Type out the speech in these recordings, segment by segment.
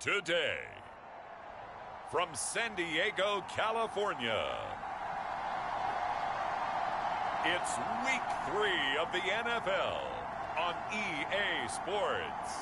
Today, from San Diego, California, it's Week 3 of the NFL on EA Sports.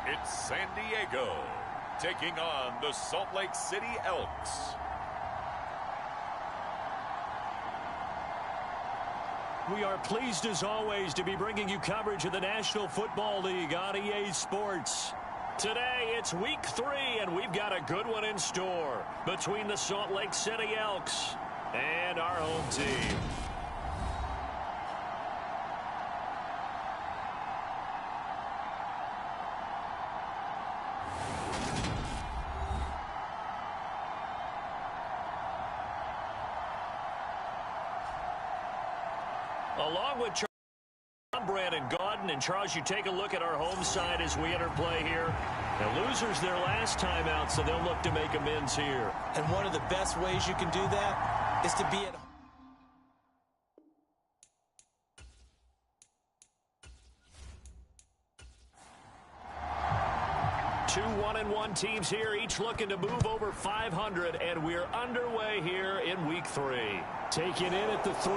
It's San Diego taking on the Salt Lake City Elks. We are pleased as always to be bringing you coverage of the National Football League on EA Sports. Today it's Week 3 and we've got a good one in store between the Salt Lake City Elks and our home team. Along with Charles, Brandon Gaudin, and Charles, you take a look at our home side as we enter play here. The losers their last time out, so they'll look to make amends here. And one of the best ways you can do that is to be at home. 2 1-1 teams here, each looking to move over 500, and we're underway here in Week 3. Taken in at the 3.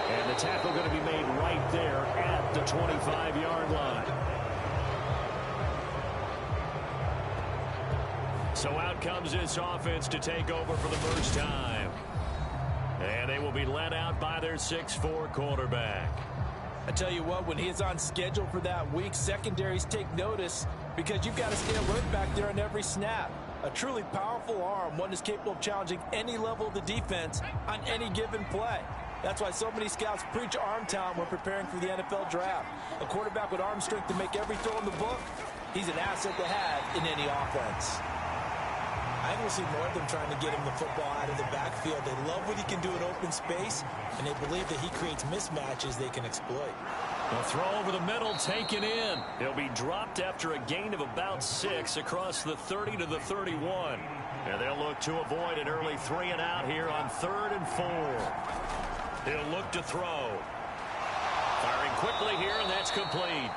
And the tackle going to be made right there at the 25-yard line. So out comes this offense to take over for the first time. And they will be led out by their 6'4" quarterback. I tell you what, when he is on schedule for that week, secondaries take notice because you've got to stay alert back there on every snap. A truly powerful arm, one is capable of challenging any level of the defense on any given play. That's why so many scouts preach arm talent when preparing for the NFL draft. A quarterback with arm strength to make every throw in the book, he's an asset to have in any offense. I think we'll see more of them trying to get him the football out of the backfield. They love what he can do in open space, and they believe that he creates mismatches they can exploit. A throw over the middle taken in. He'll be dropped after a gain of about 6 across the 30 to the 31. And they'll look to avoid an early 3 and out here on 3rd and 4. He'll look to throw. Firing quickly here, and that's complete.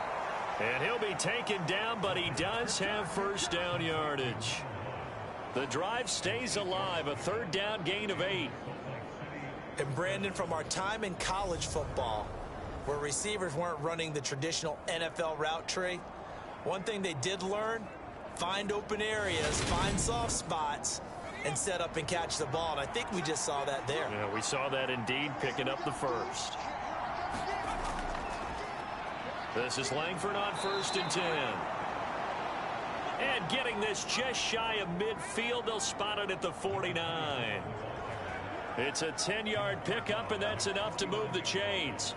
And he'll be taken down, but he does have first down yardage. The drive stays alive, a 3rd down gain of 8. And Brandon, from our time in college football, where receivers weren't running the traditional NFL route tree, one thing they did learn, find open areas, find soft spots, and set up and catch the ball. And I think we just saw that there. Yeah, we saw that indeed, picking up the first. This is Langford on 1st and 10. And getting this just shy of midfield, they'll spot it at the 49. It's a 10-yard pickup, and that's enough to move the chains.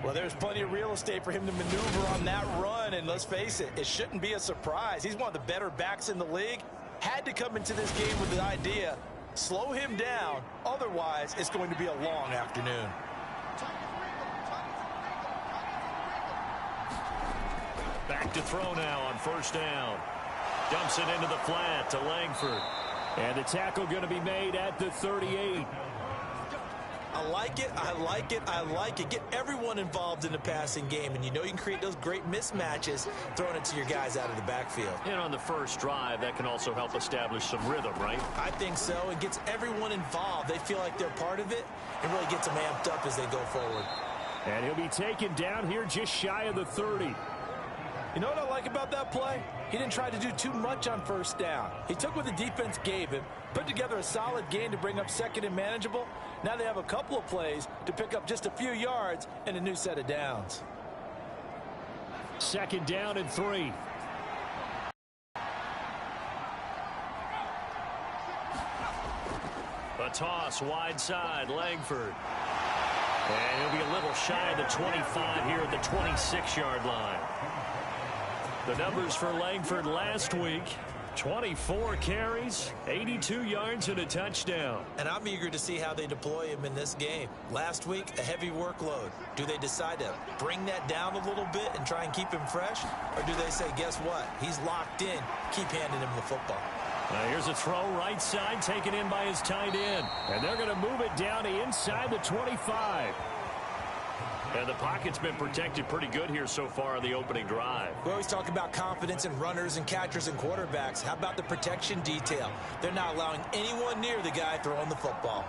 Well, there's plenty of real estate for him to maneuver on that run, and let's face it, it shouldn't be a surprise. He's one of the better backs in the league. Had to come into this game with the idea, slow him down, otherwise it's going to be a long afternoon. Back to throw now on 1st down. Dumps it into the flat to Langford. And the tackle going to be made at the 38. I like it, I like it, I like it. Get everyone involved in the passing game, and you know you can create those great mismatches throwing it to your guys out of the backfield. And on the first drive, that can also help establish some rhythm, right? I think so. It gets everyone involved. They feel like they're part of it, and really gets them amped up as they go forward. And he'll be taken down here just shy of the 30. You know what I like about that play? He didn't try to do too much on 1st down. He took what the defense gave him, put together a solid gain to bring up 2nd and manageable. Now they have a couple of plays to pick up just a few yards and a new set of downs. 2nd down and 3. A toss wide side, Langford. And he'll be a little shy of the 25 here at the 26-yard line. The numbers for Langford last week, 24 carries, 82 yards, and a touchdown. And I'm eager to see how they deploy him in this game. Last week, a heavy workload. Do they decide to bring that down a little bit and try and keep him fresh? Or do they say, guess what? He's locked in. Keep handing him the football. Here's a throw right side taken in by his tight end. And they're going to move it down to inside the 25. And the pocket's been protected pretty good here so far on the opening drive. We always talk about confidence in runners and catchers and quarterbacks. How about the protection detail? They're not allowing anyone near the guy throwing the football.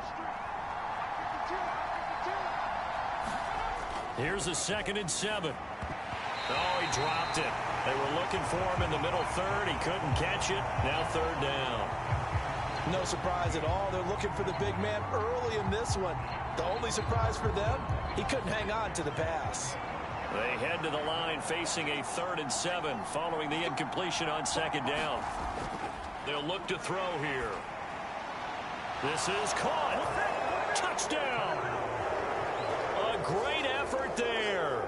Here's a 2nd and 7. Oh, he dropped it. They were looking for him in the middle third. He couldn't catch it. Now 3rd down. No surprise at all. They're looking for the big man early in this one. The only surprise for them, he couldn't hang on to the pass. They head to the line facing a 3rd and 7 following the incompletion on 2nd down. They'll look to throw here. This is caught. Touchdown. A great effort there.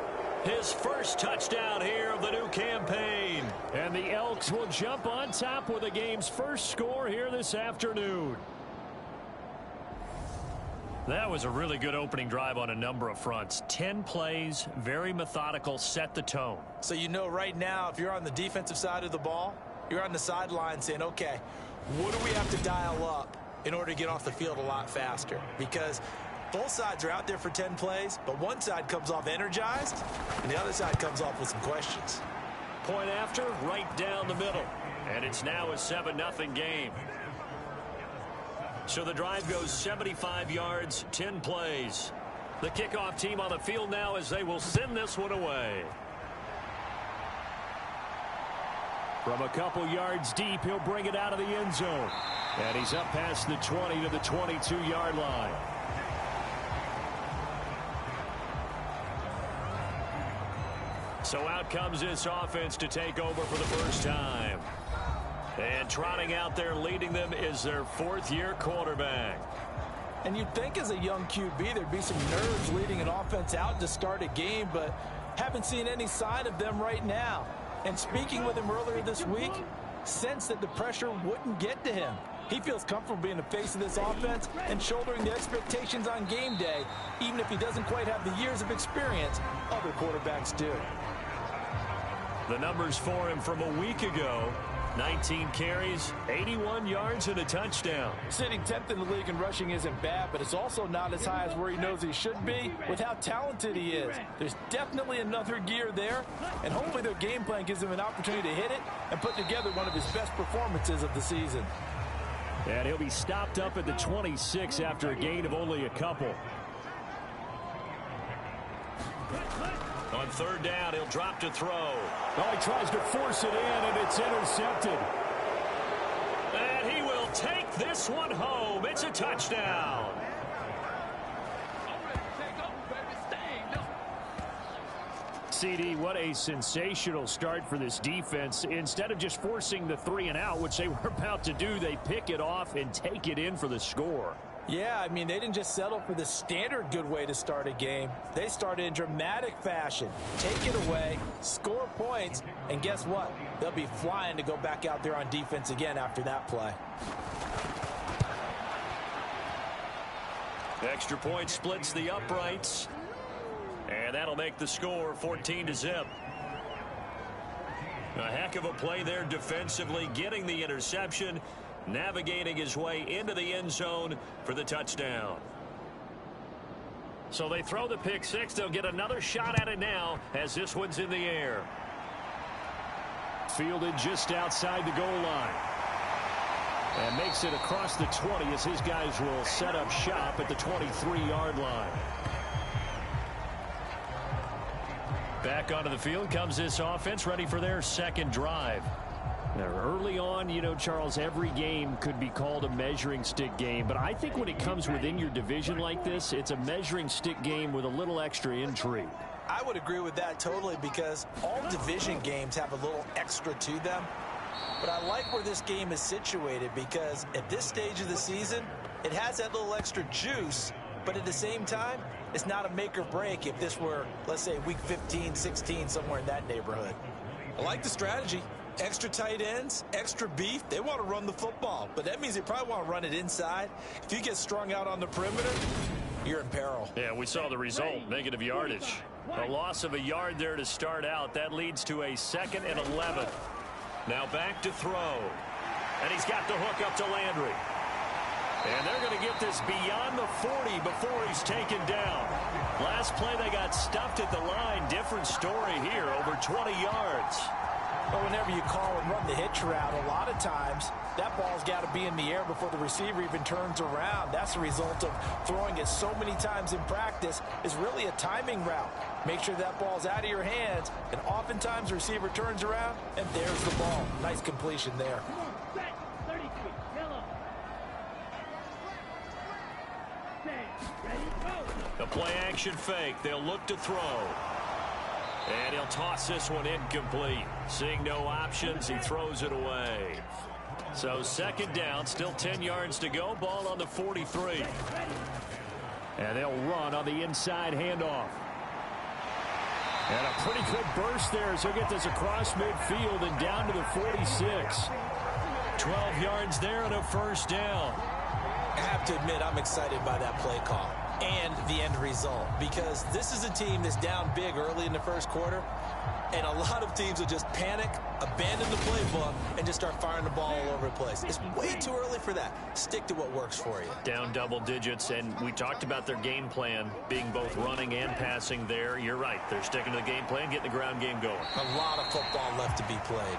His first touchdown here of the new campaign. And the Elks will jump on top with the game's first score here this afternoon. That was a really good opening drive on a number of fronts. 10 plays, very methodical, set the tone. So you know right now, if you're on the defensive side of the ball, you're on the sideline saying, okay, what do we have to dial up in order to get off the field a lot faster? Because both sides are out there for 10 plays, but one side comes off energized, and the other side comes off with some questions. Point after, right down the middle. And it's now a 7-0 game. So the drive goes 75 yards, 10 plays. The kickoff team on the field now as they will send this one away. From a couple yards deep, he'll bring it out of the end zone. And he's up past the 20 to the 22-yard line. So out comes this offense to take over for the first time. And trotting out there leading them is their 4th-year quarterback. And you'd think as a young QB there'd be some nerves leading an offense out to start a game, but haven't seen any sign of them right now. And speaking with him earlier this week, sensed that the pressure wouldn't get to him. He feels comfortable being the face of this offense and shouldering the expectations on game day, even if he doesn't quite have the years of experience other quarterbacks do. The numbers for him from a week ago: 19 carries, 81 yards, and a touchdown. Sitting 10th in the league in rushing isn't bad, but it's also not as high as where he knows he should be with how talented he is. There's definitely another gear there, and hopefully their game plan gives him an opportunity to hit it and put together one of his best performances of the season. And he'll be stopped up at the 26 after a gain of only a couple. On 3rd down, he'll drop to throw. Oh, he tries to force it in, and it's intercepted. And he will take this one home. It's a touchdown. CD, what a sensational start for this defense. Instead of just forcing the 3 and out, which they were about to do, they pick it off and take it in for the score. Yeah, I mean, they didn't just settle for the standard good way to start a game. They started in dramatic fashion. Take it away, score points, and guess what? They'll be flying to go back out there on defense again after that play. Extra point splits the uprights. And that'll make the score 14-0. A heck of a play there defensively, getting the interception, navigating his way into the end zone for the touchdown. So they throw the pick six. They'll get another shot at it now as this one's in the air. Fielded just outside the goal line. And makes it across the 20 as his guys will set up shop at the 23-yard line. Back onto the field comes this offense, ready for their second drive. Now, early on, you know, Charles, every game could be called a measuring stick game. But I think when it comes within your division like this, it's a measuring stick game with a little extra intrigue. I would agree with that totally, because all division games have a little extra to them. But I like where this game is situated, because at this stage of the season, it has that little extra juice. But at the same time, it's not a make or break if this were, let's say, week 15, 16, somewhere in that neighborhood. I like the strategy. Extra tight ends, extra beef, they want to run the football. But that means they probably want to run it inside. If you get strung out on the perimeter, you're in peril. Yeah, we saw the result, negative yardage. A loss of a yard there to start out. That leads to a 2nd and 11. Now back to throw. And he's got the hook up to Landry. And they're going to get this beyond the 40 before he's taken down. Last play, they got stuffed at the line. Different story here, over 20 yards. But whenever you call and run the hitch route, a lot of times that ball's got to be in the air before the receiver even turns around. That's the result of throwing it so many times in practice. Is really a timing route. Make sure that ball's out of your hands, and oftentimes the receiver turns around, and there's the ball. Nice completion there. The play-action fake. They'll look to throw. And he'll toss this one incomplete. Seeing no options, he throws it away. So 2nd down, still 10 yards to go. Ball on the 43. And they'll run on the inside handoff. And a pretty good burst there as he'll get this across midfield and down to the 46. 12 yards there and a 1st down. I have to admit, I'm excited by that play call and the end result, because this is a team that's down big early in the 1st quarter, and a lot of teams will just panic, abandon the playbook, and just start firing the ball all over the place. It's way too early for that. Stick to what works for you. Down double digits, and we talked about their game plan being both running and passing there. You're right. They're sticking to the game plan, getting the ground game going. A lot of football left to be played.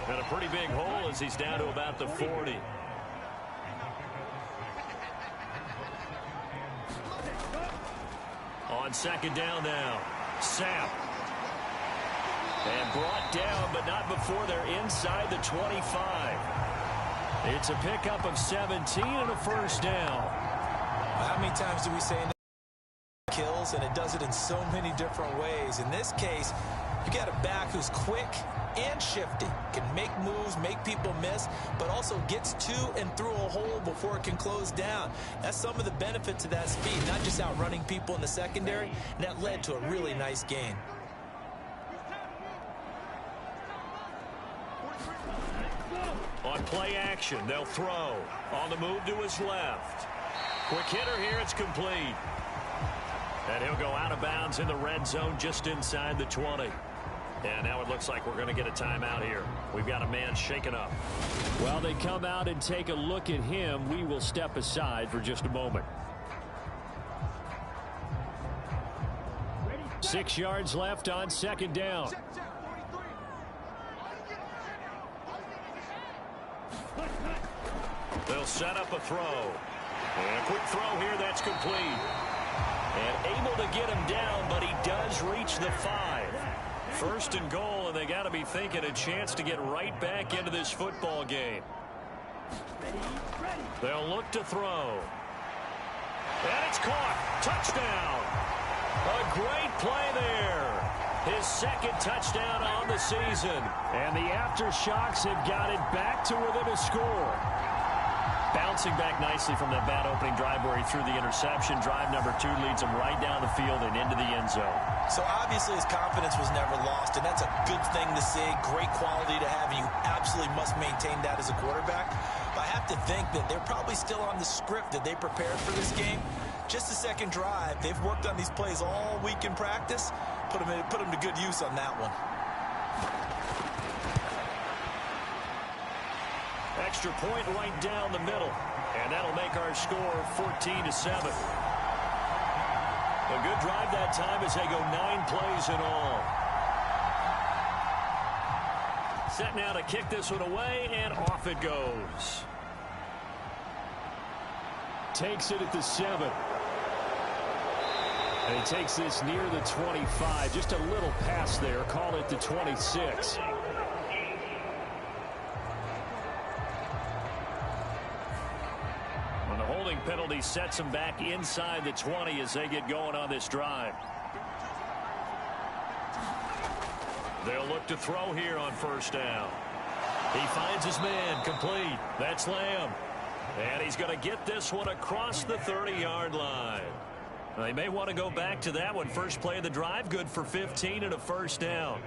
And a pretty big hole as he's down to about the 40. On 2nd down now, Sam. And brought down, but not before they're inside the 25. It's a pickup of 17 and a 1st down. How many times do we say kills, and it does it in so many different ways? In this case, you got a back who's quick and shifty, can make moves, make people miss, but also gets to and through a hole before it can close down. That's some of the benefits of that speed, not just outrunning people in the secondary, and that led to a really nice gain. On play action, they'll throw. On the move to his left. Quick hitter here, it's complete. And he'll go out of bounds in the red zone just inside the 20. And now it looks like we're going to get a timeout here. We've got a man shaken up. While they come out and take a look at him, we will step aside for just a moment. 6 yards left on 2nd down. They'll set up a throw. And a quick throw here, that's complete. And able to get him down, but he does reach the 5. 1st and goal, and they got to be thinking a chance to get right back into this football game. They'll look to throw. And it's caught. Touchdown. A great play there. His 2nd touchdown on the season. And the aftershocks have got it back to within a score. Bouncing back nicely from that bad opening drive where he threw the interception. Drive number 2 leads him right down the field and into the end zone. So obviously his confidence was never lost, and that's a good thing to see. Great quality to have, and you absolutely must maintain that as a quarterback. But I have to think that they're probably still on the script that they prepared for this game. Just the 2nd drive. They've worked on these plays all week in practice. Put them to good use on that one. Extra point right down the middle. And that'll make our score 14-7. A good drive that time as they go 9 plays in all. Set now to kick this one away, and off it goes. Takes it at the 7. And he takes this near the 25. Just a little pass there. Call it the 26. Penalty sets them back inside the 20 as they get going on this drive. They'll look to throw here on 1st down. He finds his man, complete. That's Lamb. And he's going to get this one across the 30-yard line. They may want to go back to that one. First play of the drive, good for 15 and a 1st down.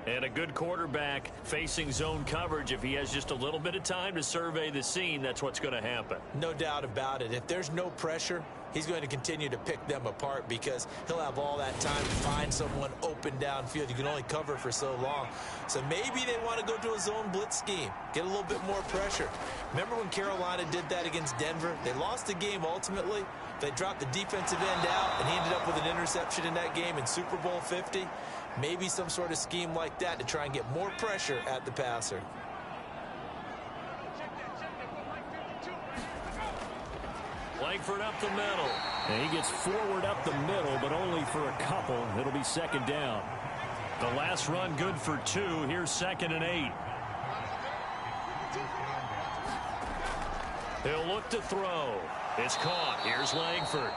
And a good quarterback facing zone coverage, if he has just a little bit of time to survey the scene, that's what's going to happen. No doubt about it. If there's no pressure, he's going to continue to pick them apart because he'll have all that time to find someone open downfield. You can only cover for so long. So maybe they want to go to a zone blitz scheme, get a little bit more pressure. Remember when Carolina did that against Denver? They lost the game ultimately. They dropped the defensive end out, and he ended up with an interception in that game in Super Bowl 50. Maybe some sort of scheme like that to try and get more pressure at the passer. Langford up the middle. And he gets forward up the middle, but only for a couple. It'll be second down. The last run good for 2. Here's 2nd and 8. He'll look to throw. It's caught. Here's Langford.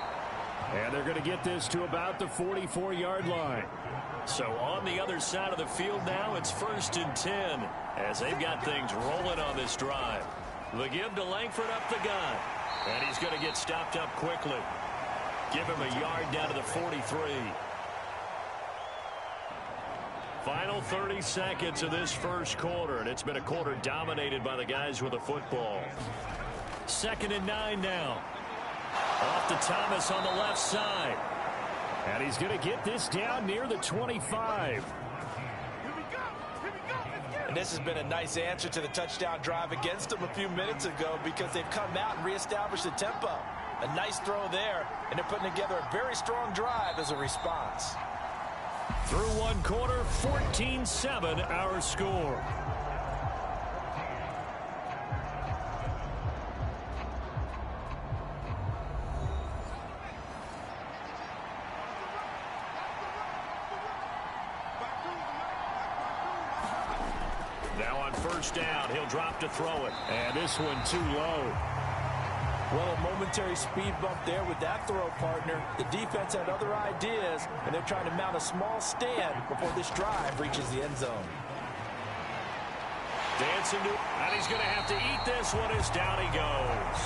And they're going to get this to about the 44-yard line. So on the other side of the field now, it's 1st and 10 as they've got things rolling on this drive. The give to Langford up the gun. And he's going to get stopped up quickly. Give him a yard down to the 43. Final 30 seconds of this first quarter, and it's been a quarter dominated by the guys with the football. 2nd and 9 now. Off to Thomas on the left side. And he's going to get this down near the 25. And this has been a nice answer to the touchdown drive against them a few minutes ago because they've come out and reestablished the tempo. A nice throw there, and they're putting together a very strong drive as a response. Through one quarter, 14-7 our score. Now on first down, he'll drop to throw it. And this one too low. Well, a momentary speed bump there with that throw, partner. The defense had other ideas, and they're trying to mount a small stand before this drive reaches the end zone. Dancing to, and he's going to have to eat this one as down he goes.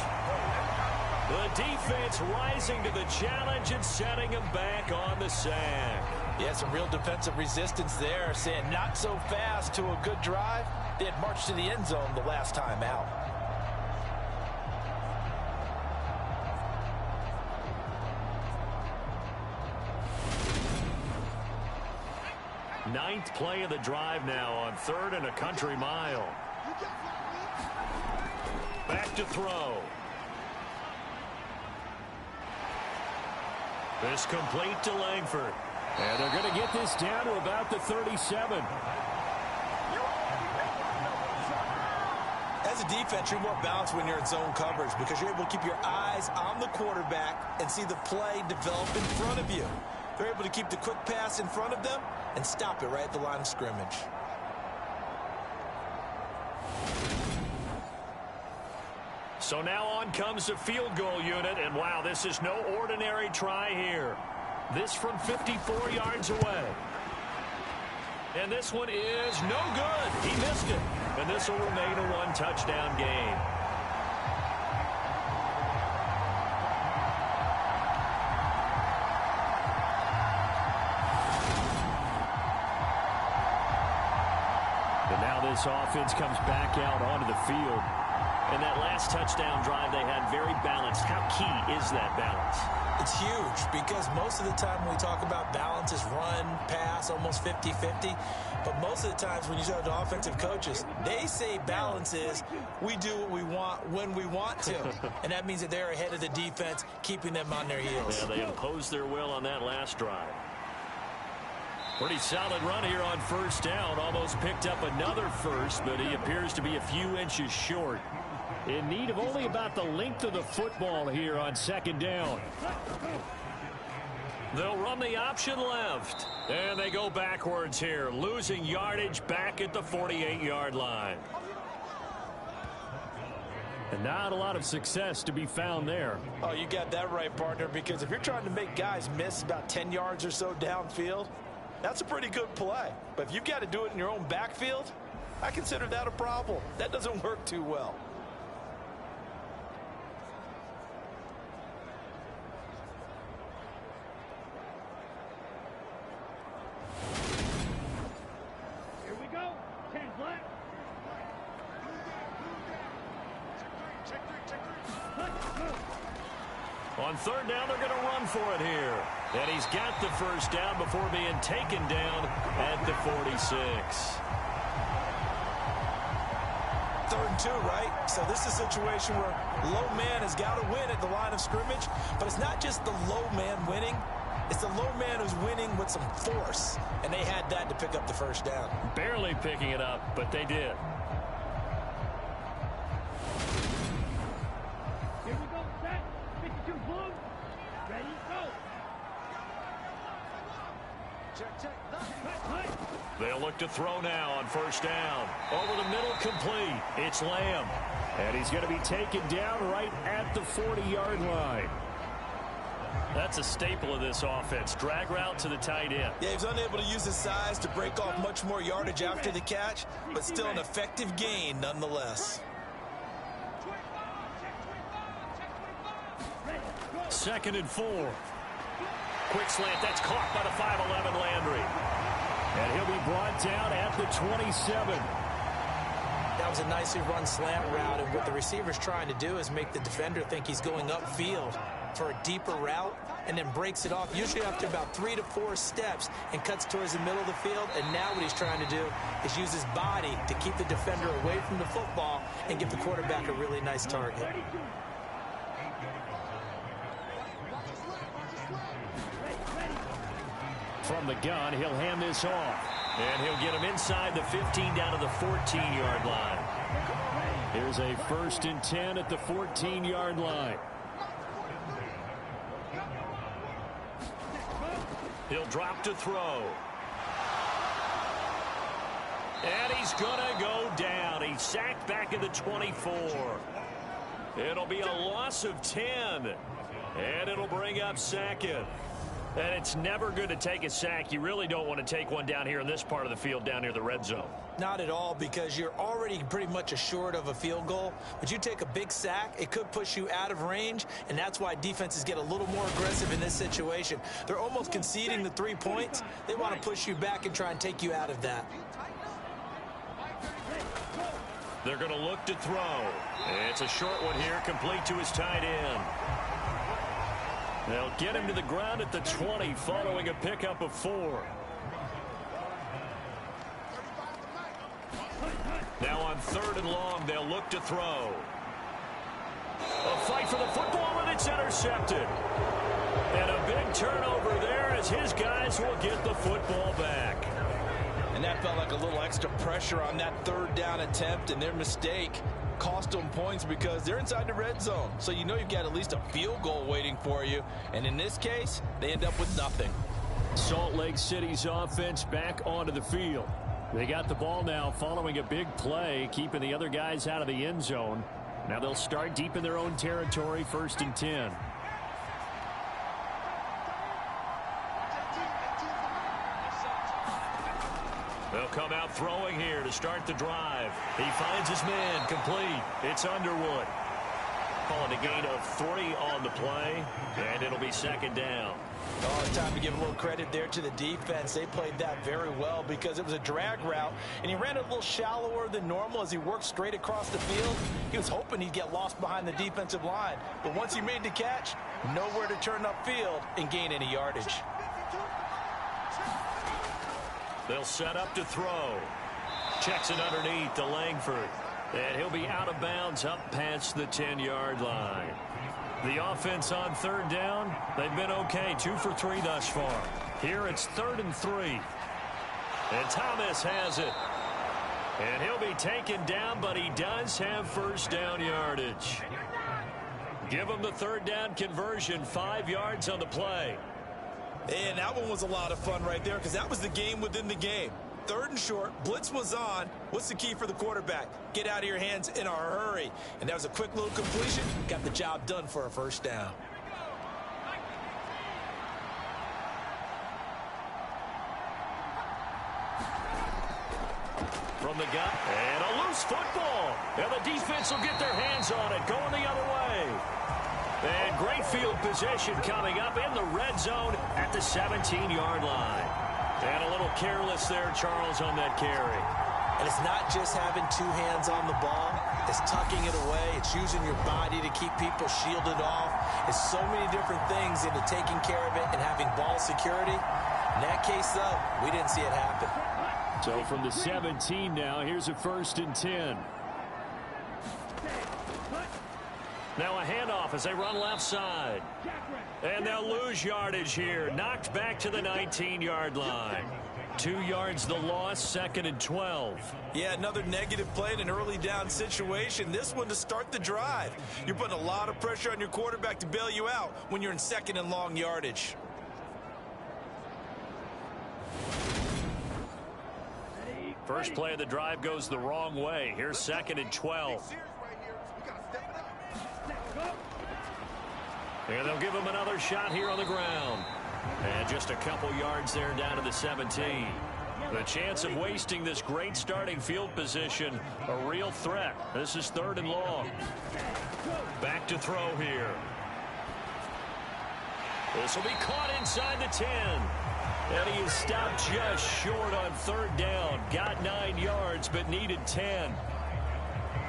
The defense rising to the challenge and setting him back on the sack. Yeah, some real defensive resistance there, saying not so fast to a good drive. They had marched to the end zone the last time out. Ninth play of the drive now on 3rd and a country mile. Back to throw. This complete to Langford. And they're going to get this down to about the 37. As a defense, you're more balanced when you're in zone coverage because you're able to keep your eyes on the quarterback and see the play develop in front of you. They're able to keep the quick pass in front of them and stop it right at the line of scrimmage. So now on comes the field goal unit, and wow, this is no ordinary try here. This from 54 yards away. And this one is no good. He missed it. And this will remain a one-touchdown game. And now this offense comes back out onto the field. And that last touchdown drive they had very balanced. How key is that balance? It's huge because most of the time when we talk about balance is run, pass, almost 50-50. But most of the times when you talk to offensive coaches, they say balance is we do what we want when we want to. And that means that they're ahead of the defense, keeping them on their heels. Yeah, they imposed their will on that last drive. Pretty solid run here on first down. Almost picked up another first, but he appears to be a few inches short. In need of only about the length of the football here on second down. They'll run the option left. And they go backwards here, losing yardage back at the 48-yard line. And not a lot of success to be found there. Oh, you got that right, partner, because if you're trying to make guys miss about 10 yards or so downfield, that's a pretty good play. But if you've got to do it in your own backfield, I consider that a problem. That doesn't work too well. On third down, they're going to run for it here. And he's got the first down before being taken down at the 46. 3rd and 2, right? So this is a situation where low man has got to win at the line of scrimmage, but it's not just the low man winning. It's the low man who's winning with some force, and they had that to pick up the first down. Barely picking it up, but they did. Here we go, set. 52 blue. Ready, go. Check. They'll look to throw now on first down. Over the middle, complete. It's Lamb. And he's going to be taken down right at the 40-yard line. That's a staple of this offense. Drag route to the tight end. Yeah, he was unable to use his size to break off much more yardage after the catch, but still an effective gain nonetheless. 2nd and 4. Quick slant. That's caught by the 5'11" Landry. And he'll be brought down at the 27. That was a nicely run slant route, and what the receiver's trying to do is make the defender think he's going upfield for a deeper route, and then breaks it off, usually after about 3 to 4 steps, and cuts towards the middle of the field. And now what he's trying to do is use his body to keep the defender away from the football and give the quarterback a really nice target. From the gun, he'll hand this off. And he'll get him inside the 15 down to the 14-yard line. Here's a 1st and 10 at the 14-yard line. He'll drop to throw. And he's going to go down. He's sacked back at the 24. It'll be a loss of 10. And it'll bring up 2nd. And it's never good to take a sack. You really don't want to take one down here in this part of the field down near the red zone. Not at all, because you're already pretty much assured of a field goal. But you take a big sack, it could push you out of range, and that's why defenses get a little more aggressive in this situation. They're almost conceding the 3 points. They want to push you back and try and take you out of that. They're going to look to throw. It's a short one here, complete to his tight end. They'll get him to the ground at the 20 following a pickup of 4. Now on 3rd and long, they'll look to throw. A fight for the football, and it's intercepted. And a big turnover there as his guys will get the football back. And that felt like a little extra pressure on that 3rd down attempt, and their mistake cost them points because they're inside the red zone. So you know you've got at least a field goal waiting for you. And in this case, they end up with nothing. Salt Lake City's offense back onto the field. They got the ball now following a big play, keeping the other guys out of the end zone. Now they'll start deep in their own territory, 1st and 10. They'll come out throwing here to start the drive. He finds his man, complete. It's Underwood. Calling a gain of 3 on the play, and it'll be 2nd down. Oh, time to give a little credit there to the defense. They played that very well because it was a drag route, and he ran a little shallower than normal as he worked straight across the field. He was hoping he'd get lost behind the defensive line, but once he made the catch, nowhere to turn upfield and gain any yardage. They'll set up to throw. Checks it underneath to Langford. And he'll be out of bounds up past the 10-yard line. The offense on 3rd down, they've been okay. 2 for 3 thus far. Here it's 3rd and 3. And Thomas has it. And he'll be taken down, but he does have first down yardage. Give him the 3rd down conversion, 5 yards on the play. And that one was a lot of fun right there because that was the game within the game. 3rd and short, blitz was on. What's the key for the quarterback? Get out of your hands in a hurry. And that was a quick little completion. Got the job done for a first down. From the gut, and a loose football. And the defense will get their hands on it, going the other way. And great field position coming up in the red zone at the 17-yard line. And a little careless there, Charles, on that carry. And it's not just having two hands on the ball. It's tucking it away. It's using your body to keep people shielded off. It's so many different things into taking care of it and having ball security. In that case, though, we didn't see it happen. So from the 17 now, here's a 1st and 10. Now a handoff as they run left side. And they'll lose yardage here. Knocked back to the 19-yard line. 2 yards the loss, 2nd and 12. Yeah, another negative play in an early down situation. This one to start the drive. You're putting a lot of pressure on your quarterback to bail you out when you're in 2nd and long yardage. First play of the drive goes the wrong way. Here's 2nd and 12. And they'll give him another shot here on the ground. And just a couple yards there down to the 17. The chance of wasting this great starting field position, a real threat. This is 3rd and long. Back to throw here. This will be caught inside the 10. And he is stopped just short on 3rd down. Got 9 yards, but needed 10.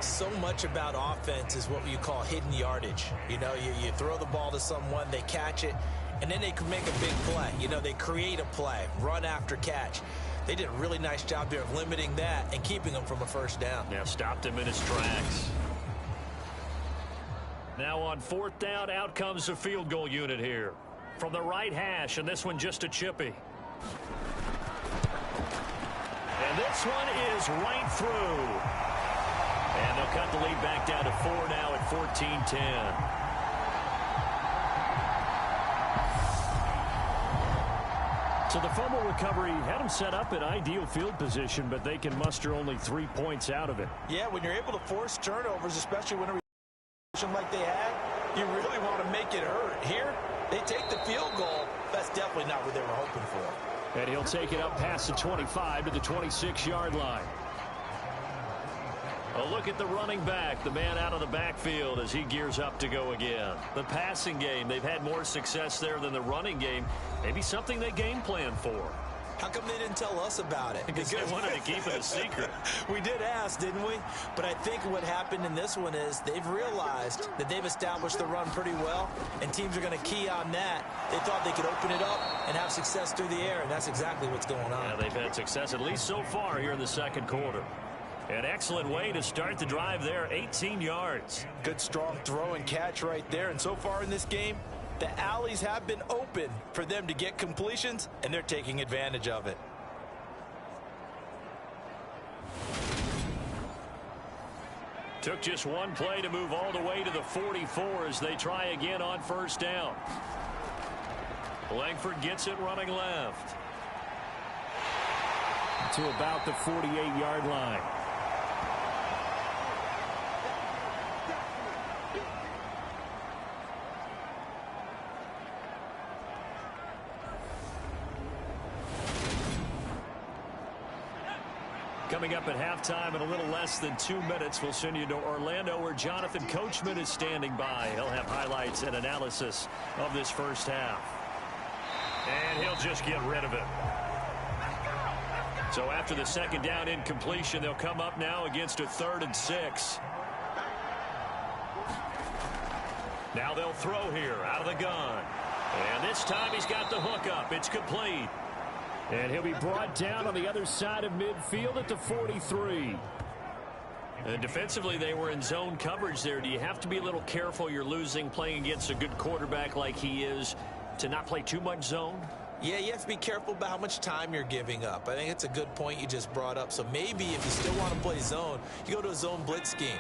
So much about offense is what you call hidden yardage. You know, you throw the ball to someone, they catch it, and then they can make a big play. You know, they create a play, run after catch. They did a really nice job there of limiting that and keeping them from a 1st down. Yeah, stopped him in his tracks. Now on 4th down, out comes the field goal unit here. From the right hash, and this one just a chippy. And this one is right through. And they'll cut the lead back down to 4 now at 14-10. So the fumble recovery had them set up in ideal field position, but they can muster only 3 points out of it. Yeah, when you're able to force turnovers, especially when a position like they had, you really want to make it hurt. Here, they take the field goal. That's definitely not what they were hoping for. And he'll take it up past the 25 to the 26-yard line. A look at the running back, the man out of the backfield as he gears up to go again. The passing game, they've had more success there than the running game. Maybe something they game plan for. How come they didn't tell us about it? Because they wanted to keep it a secret. We did ask, didn't we? But I think what happened in this one is they've realized that they've established the run pretty well, and teams are going to key on that. They thought they could open it up and have success through the air, and that's exactly what's going on. Yeah, they've had success at least so far here in the 2nd quarter. An excellent way to start the drive there, 18 yards. Good strong throw and catch right there. And so far in this game, the alleys have been open for them to get completions, and they're taking advantage of it. Took just one play to move all the way to the 44 as they try again on 1st down. Langford gets it running left. To about the 48-yard line. Coming up at halftime in a little less than 2 minutes, we'll send you to Orlando where Jonathan Coachman is standing by. He'll have highlights and analysis of this 1st half. And he'll just get rid of it. So after the 2nd down incompletion, they'll come up now against a 3rd and 6. Now they'll throw here out of the gun. And this time he's got the hook up. It's complete. And he'll be brought down on the other side of midfield at the 43. And defensively, they were in zone coverage there. Do you have to be a little careful? You're losing playing against a good quarterback like he is to not play too much zone? Yeah, you have to be careful about how much time you're giving up. I think it's a good point you just brought up. So maybe if you still want to play zone, you go to a zone blitz scheme.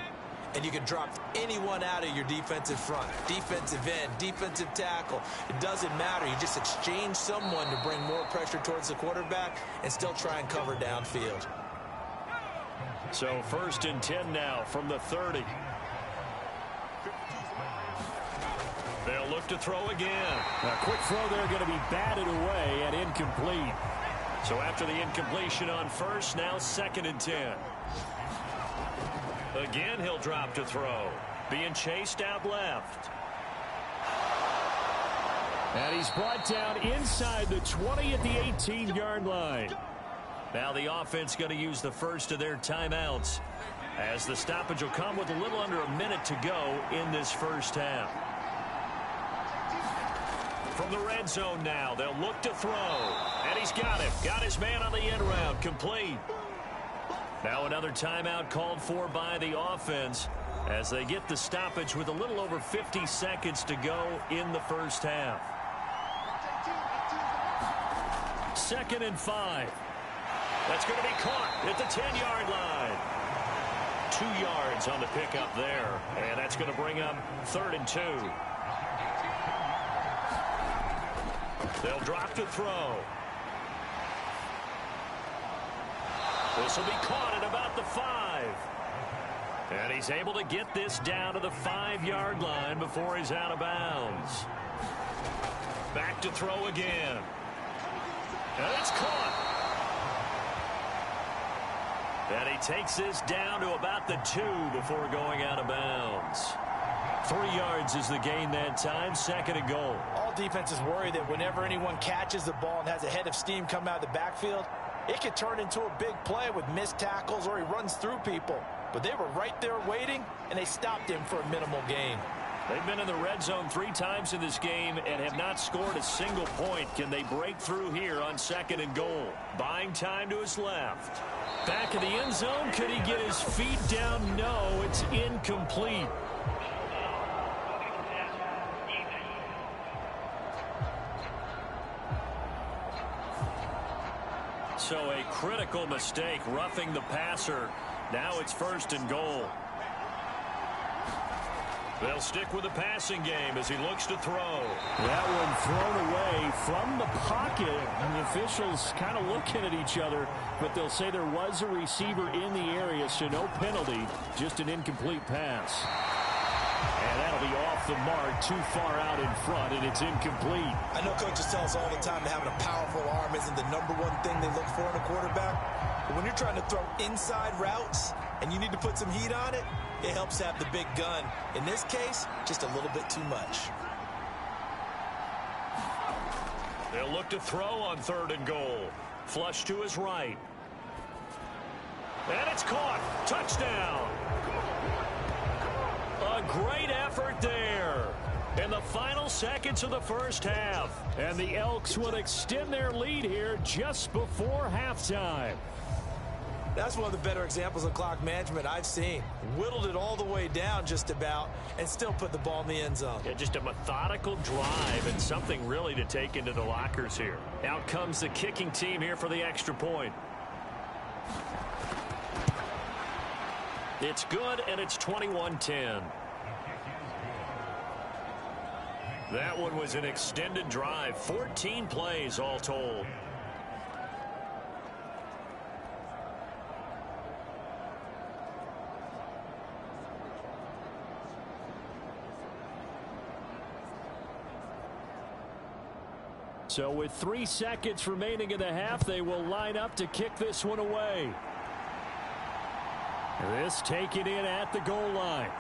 And you can drop anyone out of your defensive front, defensive end, defensive tackle. It doesn't matter. You just exchange someone to bring more pressure towards the quarterback and still try and cover downfield. So 1st and 10 now from the 30. They'll look to throw again. A quick throw there going to be batted away and incomplete. So after the incompletion on 1st, now 2nd and 10. Again, he'll drop to throw. Being chased out left. And he's brought down inside the 20 at the 18-yard line. Now the offense going to use the first of their timeouts, as the stoppage will come with a little under a minute to go in this first half. From the red zone now, they'll look to throw. And he's got him. Got his man on the end route. Complete. Now another timeout called for by the offense as they get the stoppage with a little over 50 seconds to go in the first half. 2nd and 5. That's going to be caught at the 10-yard line. 2 yards on the pickup there. And that's going to bring up 3rd and 2. They'll drop to throw. This will be caught at about the 5. And he's able to get this down to the 5-yard line before he's out of bounds. Back to throw again. And it's caught. And he takes this down to about the 2 before going out of bounds. 3 yards is the gain that time. 2nd and goal. All defenses worry that whenever anyone catches the ball and has a head of steam come out of the backfield, it could turn into a big play with missed tackles or he runs through people. But they were right there waiting, and they stopped him for a minimal gain. They've been in the red zone 3 times in this game and have not scored a single point. Can they break through here on 2nd and goal? Buying time to his left. Back in the end zone. Could he get his feet down? No, it's incomplete. So a critical mistake, roughing the passer. Now it's 1st and goal. They'll stick with the passing game as he looks to throw. That one thrown away from the pocket. And the officials kind of looking at each other, but they'll say there was a receiver in the area, so no penalty, just an incomplete pass. And that'll be off the mark, too far out in front, and it's incomplete. I know coaches tell us all the time that having a powerful arm isn't the #1 thing they look for in a quarterback. But when you're trying to throw inside routes and you need to put some heat on it, it helps have the big gun. In this case, just a little bit too much. They'll look to throw on 3rd and goal. Flush to his right. And it's caught. Touchdown. A great effort there. In the final seconds of the first half. And the Elks will extend their lead here just before halftime. That's one of the better examples of clock management I've seen. Whittled it all the way down just about and still put the ball in the end zone. Yeah, just a methodical drive and something really to take into the lockers here. Out comes the kicking team here for the extra point. It's good, and it's 21-10. That one was an extended drive. 14 plays all told. So with 3 seconds remaining in the half, they will line up to kick this one away. This taken in at the goal line.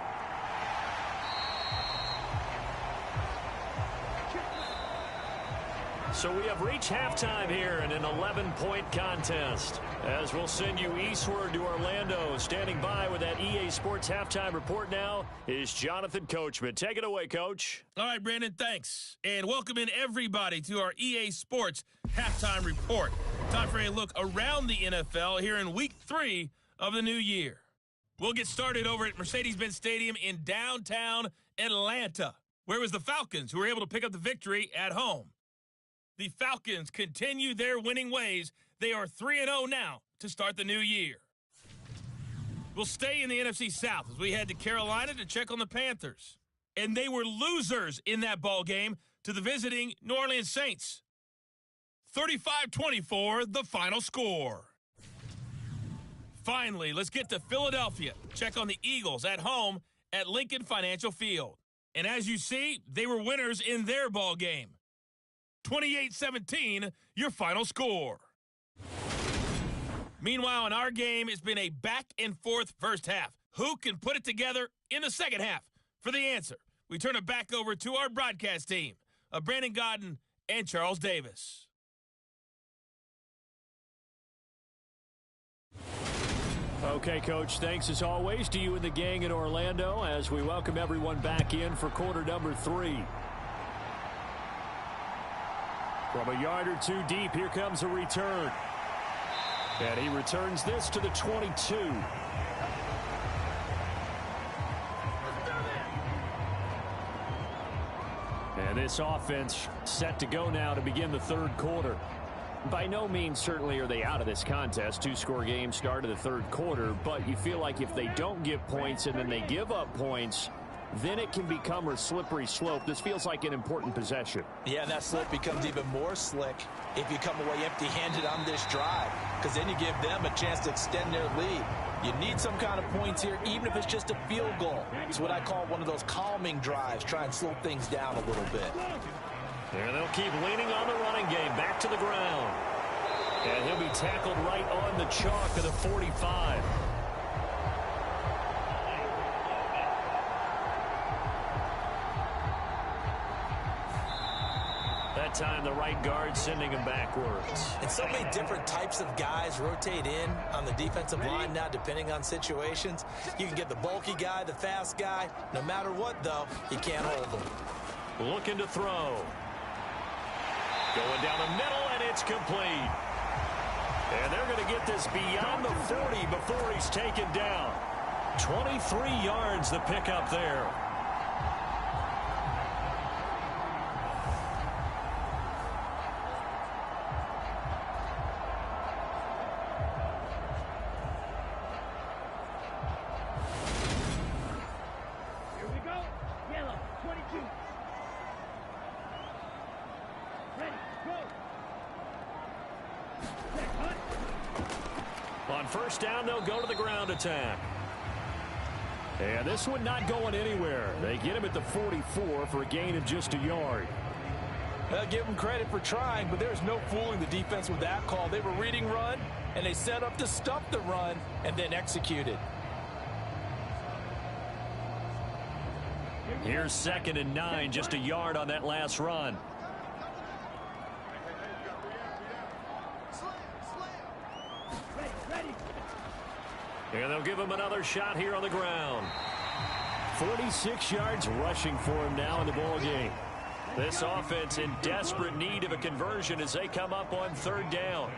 So we have reached halftime here in an 11-point contest. As we'll send you eastward to Orlando. Standing by with that EA Sports halftime report now is Jonathan Coachman. Take it away, Coach. All right, Brandon, thanks. And welcome in everybody to our EA Sports halftime report. Time for a look around the NFL here in week 3 of the new year. We'll get started over at Mercedes-Benz Stadium in downtown Atlanta, where it was the Falcons who were able to pick up the victory at home. The Falcons continue their winning ways. They are 3-0 now to start the new year. We'll stay in the NFC South as we head to Carolina to check on the Panthers. And they were losers in that ball game to the visiting New Orleans Saints. 35-24, the final score. Finally, let's get to Philadelphia. Check on the Eagles at home at Lincoln Financial Field. And as you see, they were winners in their ball game. 28-17, your final score. Meanwhile, in our game, it's been a back-and-forth first half. Who can put it together in the second half? For the answer, we turn it back over to our broadcast team of Brandon Godden and Charles Davis. Okay, Coach, thanks as always to you and the gang in Orlando as we welcome everyone back in for quarter number 3. From a yard or two deep, here comes a return. And he returns this to the 22. And this offense set to go now to begin the third quarter. By no means certainly are they out of this contest. 2-score game start of the third quarter, but you feel like if they don't give points and then they give up points, then it can become a slippery slope. This feels like an important possession. Yeah, and that slope becomes even more slick if you come away empty-handed on this drive, because then you give them a chance to extend their lead. You need some kind of points here, even if it's just a field goal. It's what I call one of those calming drives. Try and slow things down a little bit. And they'll keep leaning on the running game. Back to the ground. And he'll be tackled right on the chalk of the 45. That time the right guard sending him backwards. And so many different types of guys rotate in on the defensive line now, depending on situations. You can get the bulky guy, the fast guy. No matter what, though, you can't hold them. Looking to throw. Going down the middle, and it's complete. And they're going to get this beyond the 40 before he's taken down. 23 yards the pickup there. Here we go. Yellow, 22. Ready, go. Set, hunt. On first down, they'll go to the ground attack. And this one not going anywhere. They get him at the 44 for a gain of just a yard. I'll give them credit for trying, but there's no fooling the defense with that call. They were reading run, and they set up to stuff the run and then executed. Here's 2nd and 9, just a yard on that last run. And they'll give him another shot here on the ground. 46 yards rushing for him now in the ball game. This offense in desperate need of a conversion as they come up on third down.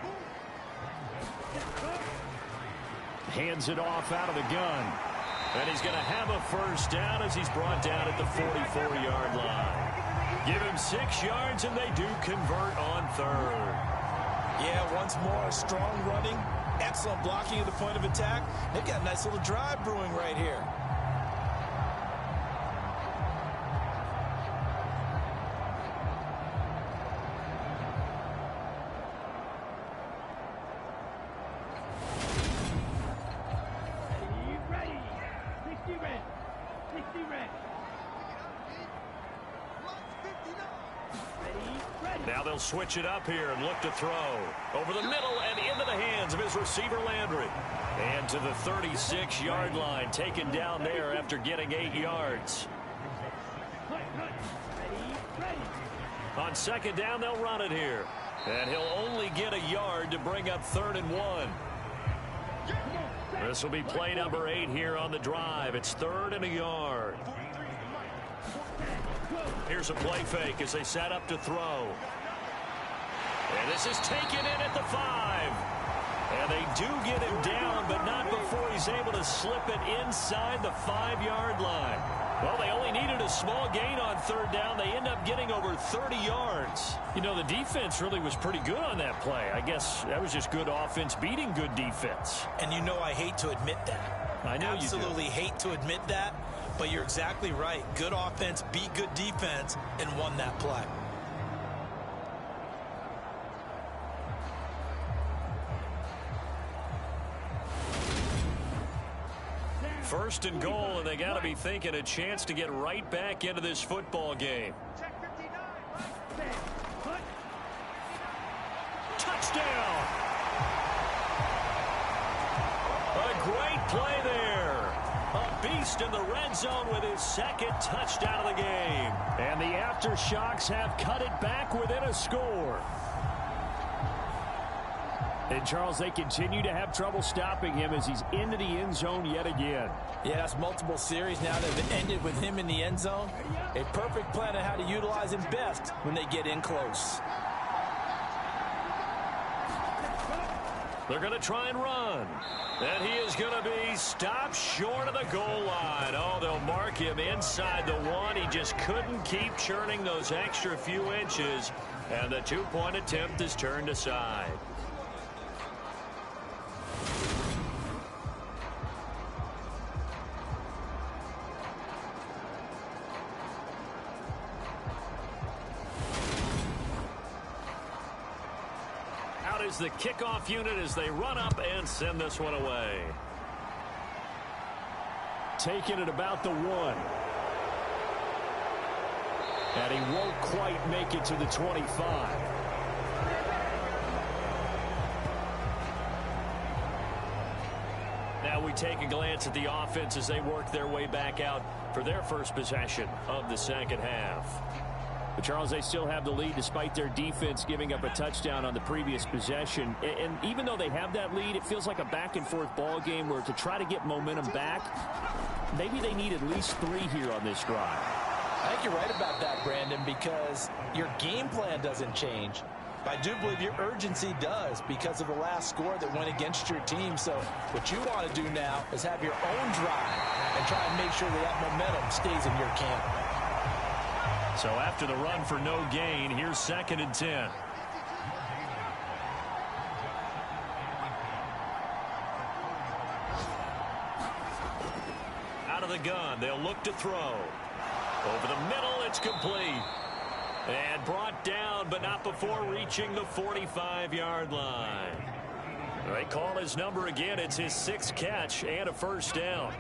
Hands it off out of the gun. And he's going to have a first down as he's brought down at the 44-yard line. Give him 6 yards, and they do convert on third. Yeah, once more, strong running, excellent blocking at the point of attack. They've got a nice little drive brewing right here. Ready. 60 red. 60 red. Ready. Now they'll switch it up here and look to throw. Over the middle and into the hands of his receiver, Landry. And to the 36-yard line, taken down there after getting 8 yards. Ready. On second down, they'll run it here. And he'll only get a yard to bring up 3rd and 1. This will be play number 8 here on the drive. It's 3rd and a yard. Here's a play fake as they set up to throw. And this is taken in at the 5. And they do get him down, but not before he's able to slip it inside the 5-yard line. Well, they only needed a small gain on third down. They end up getting over 30 yards. You know, the defense really was pretty good on that play. I guess that was just good offense beating good defense. And you know I hate to admit that. I know you do. Absolutely hate to admit that, but you're exactly right. Good offense beat good defense and won that play. First and goal, and they got to be thinking a chance to get right back into this football game. Touchdown! A great play there. A beast in the red zone with his 2nd touchdown of the game. And the Aftershocks have cut it back within a score. And, Charles, they continue to have trouble stopping him as he's into the end zone yet again. Yeah, that's multiple series now that have ended with him in the end zone. A perfect plan on how to utilize him best when they get in close. They're going to try and run. And he is going to be stopped short of the goal line. Oh, they'll mark him inside the one. He just couldn't keep churning those extra few inches. And the two-point attempt is turned aside. Out is the kickoff unit as they run up and send this one away. Taking it about the 1. And he won't quite make it to the 25. Now we take a glance at the offense as they work their way back out for their first possession of the second half. But, Charles, they still have the lead despite their defense giving up a touchdown on the previous possession. And even though they have that lead, it feels like a back-and-forth ball game where to try to get momentum back, maybe they need at least 3 here on this drive. I think you're right about that, Brandon, because your game plan doesn't change. But I do believe your urgency does because of the last score that went against your team. So what you want to do now is have your own drive and try and make sure that momentum stays in your camp. So after the run for no gain, here's 2nd and 10. Out of the gun, they'll look to throw. Over the middle, it's complete. And brought down, but not before reaching the 45-yard line. They call his number again. It's his 6th catch and a first down.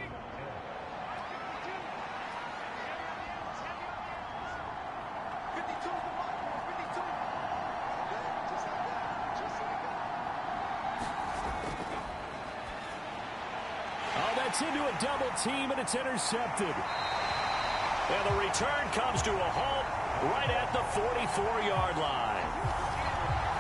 Into a double team, and it's intercepted. And the return comes to a halt right at the 44-yard line.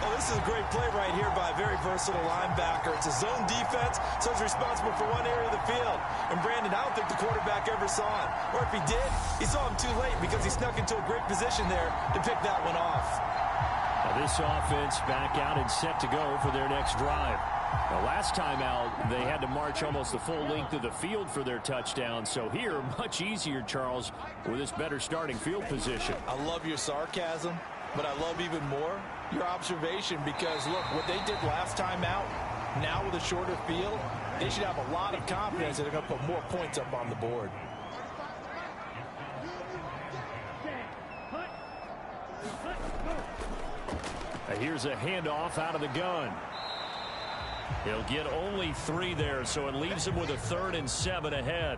Oh, this is a great play right here by a very versatile linebacker. It's a zone defense, so he's responsible for one area of the field. And Brandon, I don't think the quarterback ever saw him. Or if he did, he saw him too late because he snuck into a great position there to pick that one off. Now this offense back out and set to go for their next drive. The last time out, they had to march almost the full length of the field for their touchdown. So here, much easier, Charles, with this better starting field position. I love your sarcasm, but I love even more your observation because, look, what they did last time out, now with a shorter field, they should have a lot of confidence that they're going to put more points up on the board. Now here's a handoff out of the gun. He'll get only 3 there, so it leaves him with a 3rd and 7 ahead.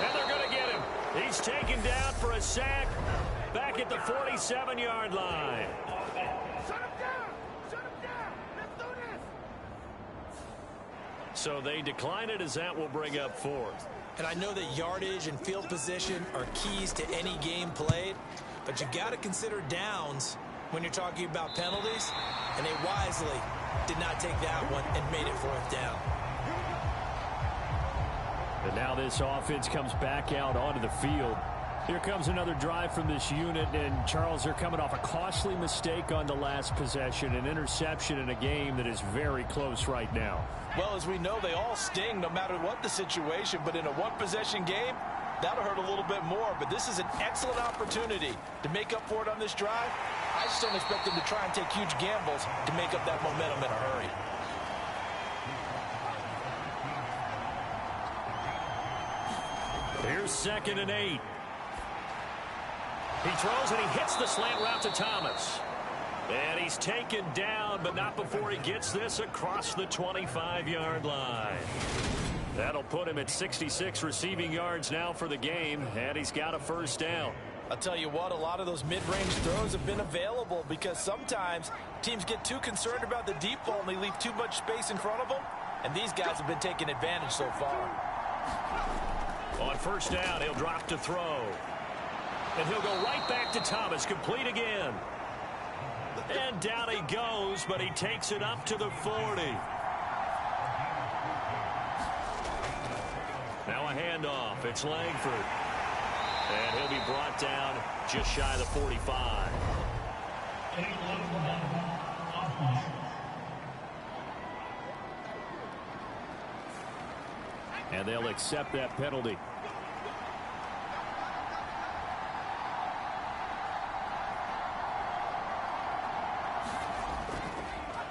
And they're going to get him. He's taken down for a sack back at the 47-yard line. So they decline it as that will bring up 4th. And I know that yardage and field position are keys to any game played, but you got to consider downs when you're talking about penalties, and they wisely did not take that one and made it 4th down. And now this offense comes back out onto the field. Here comes another drive from this unit, and Charles, they're coming off a costly mistake on the last possession, an interception in a game that is very close right now. Well, as we know, they all sting no matter what the situation, but in a one-possession game, that'll hurt a little bit more. But this is an excellent opportunity to make up for it on this drive. I just don't expect them to try and take huge gambles to make up that momentum in a hurry. Here's 2nd and 8. He throws and he hits the slant route to Thomas. And he's taken down, but not before he gets this across the 25-yard line. That'll put him at 66 receiving yards now for the game, and he's got a first down. I'll tell you what, a lot of those mid-range throws have been available because sometimes teams get too concerned about the deep ball and they leave too much space in front of them, and these guys have been taking advantage so far. On first down, he'll drop to throw. And he'll go right back to Thomas, complete again. And down he goes, but he takes it up to the 40. Now a handoff. It's Langford. And he'll be brought down just shy of the 45. And they'll accept that penalty.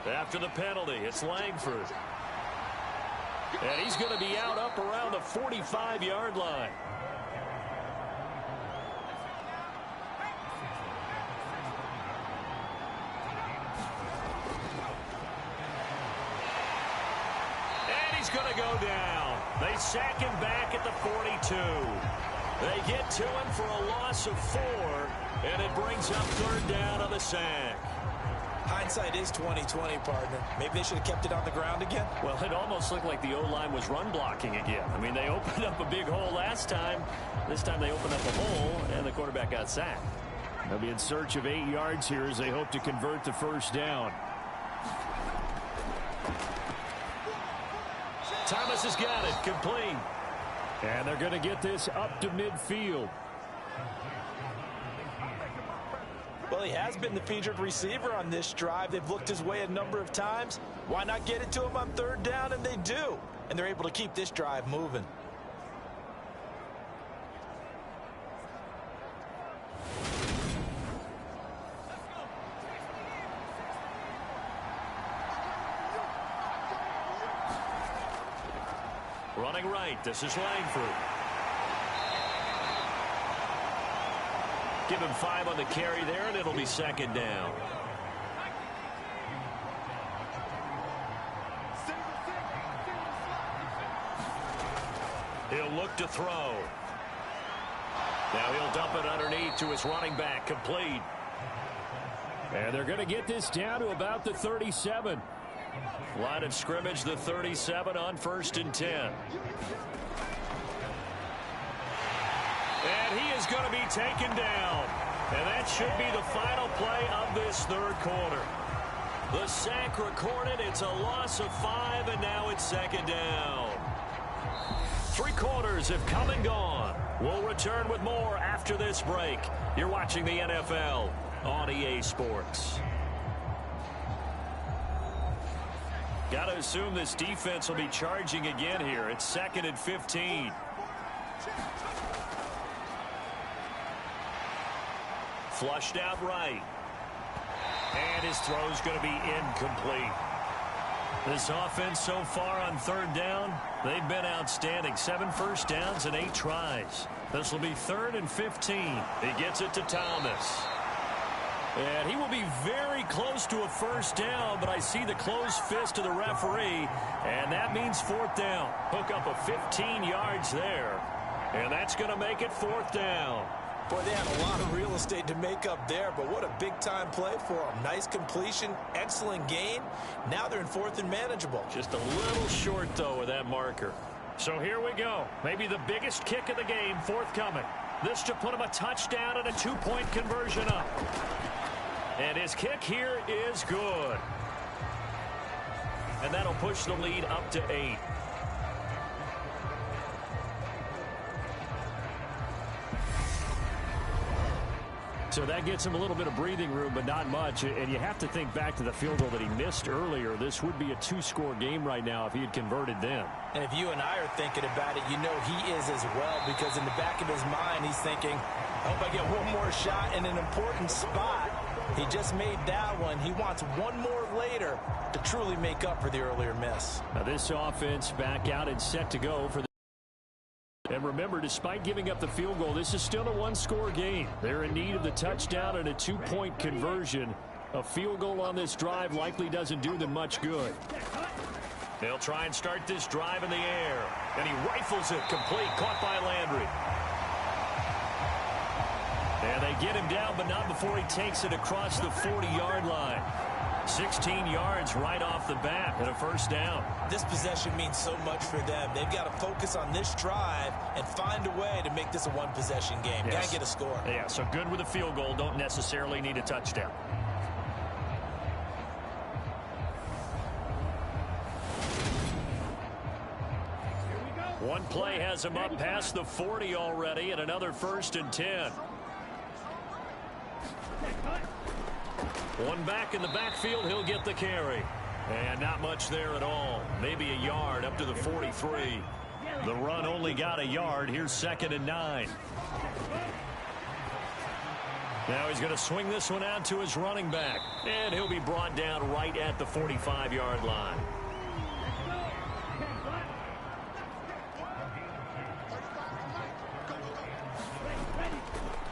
After the penalty, it's Langford. And he's going to be out up around the 45-yard line. And he's going to go down. They sack him back at the 42. They get to him for a loss of 4, and it brings up third down on the sack. Hindsight is 20/20, partner. Maybe they should have kept it on the ground again. Well, it almost looked like the O-line was run blocking again. I mean, they opened up a big hole last time. This time they opened up a hole, and the quarterback got sacked. They'll be in search of 8 yards here as they hope to convert the first down. Thomas has got it, complete. And they're going to get this up to midfield. Well, he has been the featured receiver on this drive. They've looked his way a number of times. Why not get it to him on third down? And they do. And they're able to keep this drive moving. Running right, this is Langford. Give him 5 on the carry there, and it'll be second down. He'll look to throw. Now he'll dump it underneath to his running back, complete. And they're going to get this down to about the 37. Line of scrimmage, the 37 on 1st and 10. And he is going to be taken down. And that should be the final play of this third quarter. The sack recorded. It's a loss of 5, and now it's second down. 3 quarters have come and gone. We'll return with more after this break. You're watching the NFL on EA Sports. Got to assume this defense will be charging again here. It's 2nd and 15. Flushed out right. And his throw's going to be incomplete. This offense so far on third down, they've been outstanding. 7 first downs and 8 tries. This will be 3rd and 15. He gets it to Thomas. And he will be very close to a first down, but I see the closed fist of the referee, and that means 4th down. Hook up a 15 yards there, and that's going to make it 4th down. Boy, they had a lot of real estate to make up there, but what a big-time play for them. Nice completion, excellent gain. Now they're in 4th and manageable. Just a little short, though, with that marker. So here we go. Maybe the biggest kick of the game forthcoming. This to put him a touchdown and a 2-point conversion up. And his kick here is good. And that'll push the lead up to 8. So that gets him a little bit of breathing room, but not much. And you have to think back to the field goal that he missed earlier. This would be a 2-score game right now if he had converted then. And if you and I are thinking about it, you know he is as well, because in the back of his mind, he's thinking, I hope I get one more shot in an important spot. He just made that one. He wants one more later to truly make up for the earlier miss. Now this offense back out and set to go for the. And remember, despite giving up the field goal, this is still a 1-score game. They're in need of the touchdown and a 2-point conversion. A field goal on this drive likely doesn't do them much good. They'll try and start this drive in the air. And he rifles it complete, caught by Landry. And they get him down, but not before he takes it across the 40-yard line. 16 yards right off the bat and a first down. This possession means so much for them. They've got to focus on this drive and find a way to make this a one-possession game. Yes. Got to get a score. Yeah, so good with a field goal. Don't necessarily need a touchdown. One play has him up past the 40 already, and another 1st and 10. One back in the backfield, he'll get the carry. And not much there at all. Maybe a yard up to the 43. The run only got a yard. Here's 2nd and 9. Now he's going to swing this one out to his running back. And he'll be brought down right at the 45-yard line.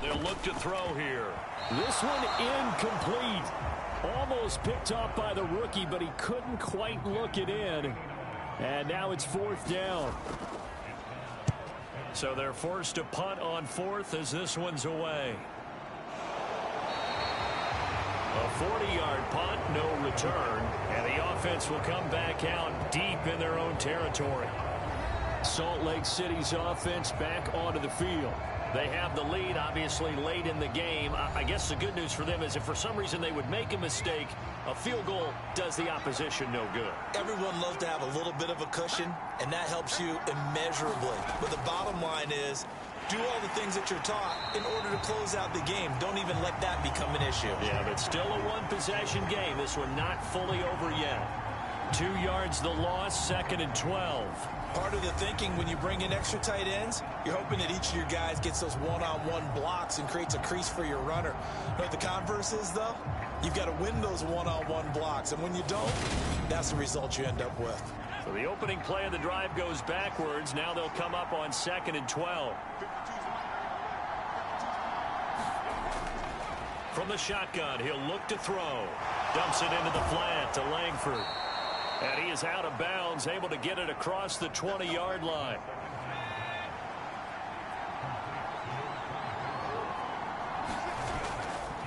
They'll look to throw here. This one incomplete. Almost picked off by the rookie, but he couldn't quite look it in. And now it's 4th down. So they're forced to punt on 4th as this one's away. A 40-yard punt, no return. And the offense will come back out deep in their own territory. Salt Lake City's offense back onto the field. They have the lead, obviously, late in the game. I guess the good news for them is if for some reason they would make a mistake, a field goal does the opposition no good. Everyone loves to have a little bit of a cushion, and that helps you immeasurably. But the bottom line is, do all the things that you're taught in order to close out the game. Don't even let that become an issue. Yeah, but still a one-possession game. This one not fully over yet. 2 yards the loss, 2nd and 12. Part of the thinking when you bring in extra tight ends, you're hoping that each of your guys gets those one-on-one blocks and creates a crease for your runner. You know what the converse is, though? You've got to win those one-on-one blocks, and when you don't, that's the result you end up with. So the opening play of the drive goes backwards. Now they'll come up on 2nd and 12. From the shotgun, he'll look to throw. Dumps it into the flat to Langford. And he is out of bounds, able to get it across the 20-yard line.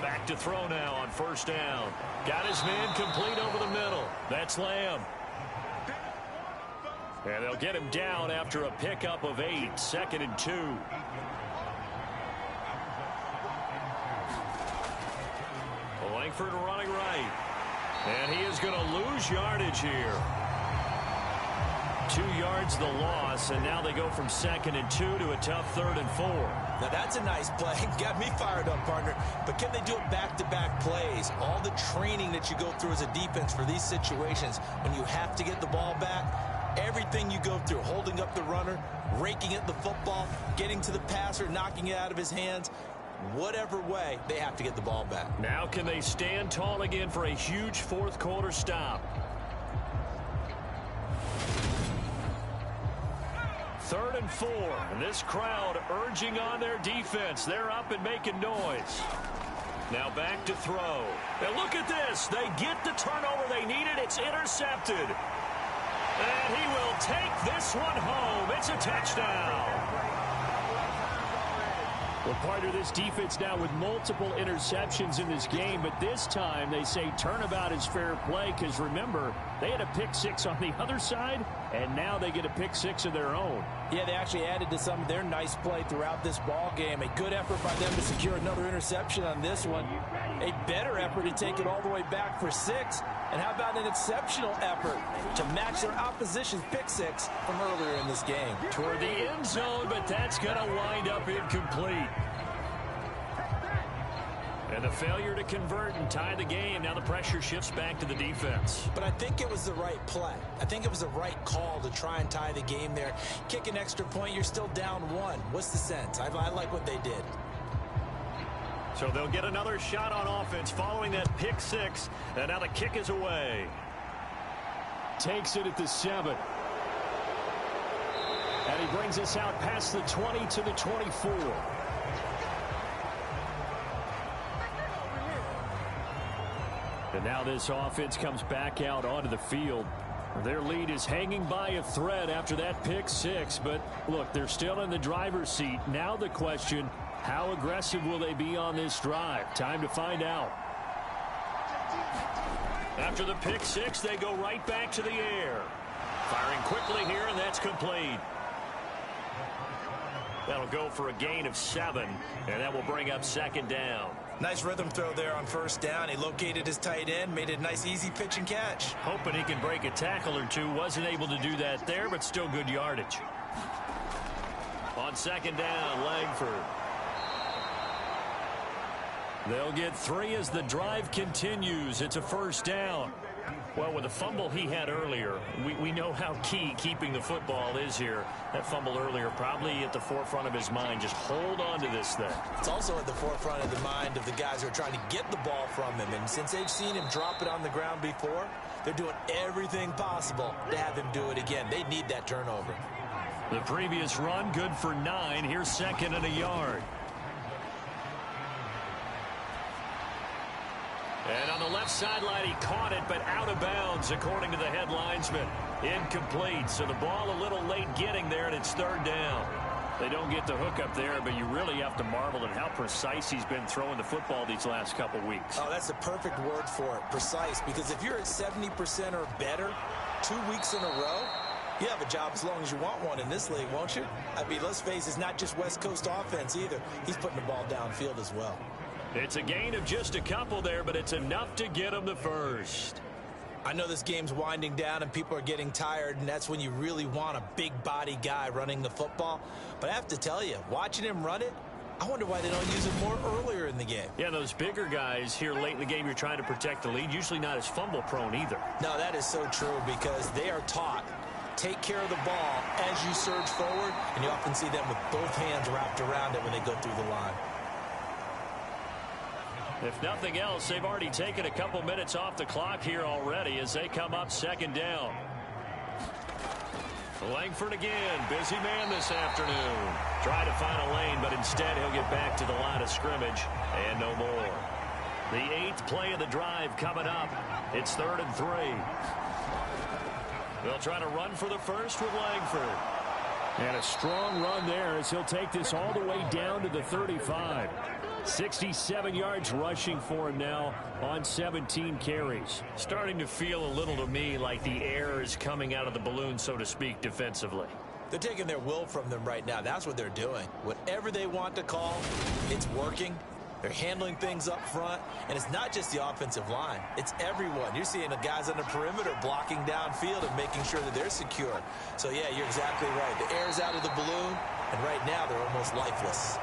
Back to throw now on 1st down. Got his man complete over the middle. That's Lamb. And they'll get him down after a pickup of 8. 2nd and 2. Langford running right. And he is going to lose yardage here. 2 yards the loss, and now they go from 2nd and 2 to a tough 3rd and 4. Now that's a nice play. Got me fired up, partner. But can they do it back-to-back plays? All the training that you go through as a defense for these situations, when you have to get the ball back, everything you go through, holding up the runner, raking at the football, getting to the passer, knocking it out of his hands, whatever way, they have to get the ball back. Now can they stand tall again for a huge 4th quarter stop? 3rd and 4. And this crowd urging on their defense. They're up and making noise. Now back to throw. And look at this. They get the turnover they needed. It's intercepted. And he will take this one home. It's a touchdown. Well, partner, this defense now with multiple interceptions in this game, but this time they say turnabout is fair play because, remember, they had a pick 6 on the other side, and now they get a pick 6 of their own. Yeah, they actually added to some of their nice play throughout this ball game. A good effort by them to secure another interception on this one. A better effort to take it all the way back for 6. And how about an exceptional effort to match their opposition's pick 6 from earlier in this game? Toward the end zone, but that's going to wind up incomplete. And the failure to convert and tie the game. Now the pressure shifts back to the defense. But I think it was the right play. I think it was the right call to try and tie the game there. Kick an extra point, you're still down 1. What's the sense? I like what they did. So they'll get another shot on offense following that pick 6. And now the kick is away. Takes it at the 7. And he brings us out past the 20 to the 24. And now this offense comes back out onto the field. Their lead is hanging by a thread after that pick 6. But look, they're still in the driver's seat. Now the question, how aggressive will they be on this drive? Time to find out. After the pick six, they go right back to the air. Firing quickly here, and that's complete. That'll go for a gain of 7, and that will bring up second down. Nice rhythm throw there on first down. He located his tight end, made it a nice easy pitch and catch. Hoping he can break a tackle or two. Wasn't able to do that there, but still good yardage. On second down, Langford. They'll get 3 as the drive continues. It's a first down. Well, with the fumble he had earlier, we know how key keeping the football is here. That fumble earlier probably at the forefront of his mind. Just hold on to this thing. It's also at the forefront of the mind of the guys who are trying to get the ball from him. And since they've seen him drop it on the ground before, they're doing everything possible to have him do it again. They need that turnover. The previous run, good for 9. Here's second and a yard. And on the left sideline, he caught it, but out of bounds, according to the head linesman. Incomplete, so the ball a little late getting there, and it's third down. They don't get the hook up there, but you really have to marvel at how precise he's been throwing the football these last couple weeks. Oh, that's the perfect word for it, precise, because if you're at 70% or better 2 weeks in a row, you have a job as long as you want one in this league, won't you? I mean, let's face it, it's not just West Coast offense either. He's putting the ball downfield as well. It's a gain of just a couple there, but it's enough to get him the first. I know this game's winding down and people are getting tired, and that's when you really want a big body guy running the football. But I have to tell you, watching him run it, I wonder why they don't use him more earlier in the game. Yeah, those bigger guys here late in the game, you're trying to protect the lead, usually not as fumble prone either. No, that is so true, because they are taught, take care of the ball as you surge forward, and you often see them with both hands wrapped around it when they go through the line. If nothing else, they've already taken a couple minutes off the clock here already as they come up second down. Langford again, busy man this afternoon. Try to find a lane, but instead he'll get back to the line of scrimmage and no more. The 8th play of the drive coming up. It's 3rd and 3. They'll try to run for the first with Langford. And a strong run there as he'll take this all the way down to the 35. 67 yards rushing for him now on 17 carries. Starting to feel a little to me like the air is coming out of the balloon, so to speak, defensively. They're taking their will from them right now. That's what they're doing. Whatever they want to call, it's working. They're handling things up front, and it's not just the offensive line. It's everyone. You're seeing the guys on the perimeter blocking downfield and making sure that they're secure. So, yeah, you're exactly right. The air's out of the balloon, and right now they're almost lifeless.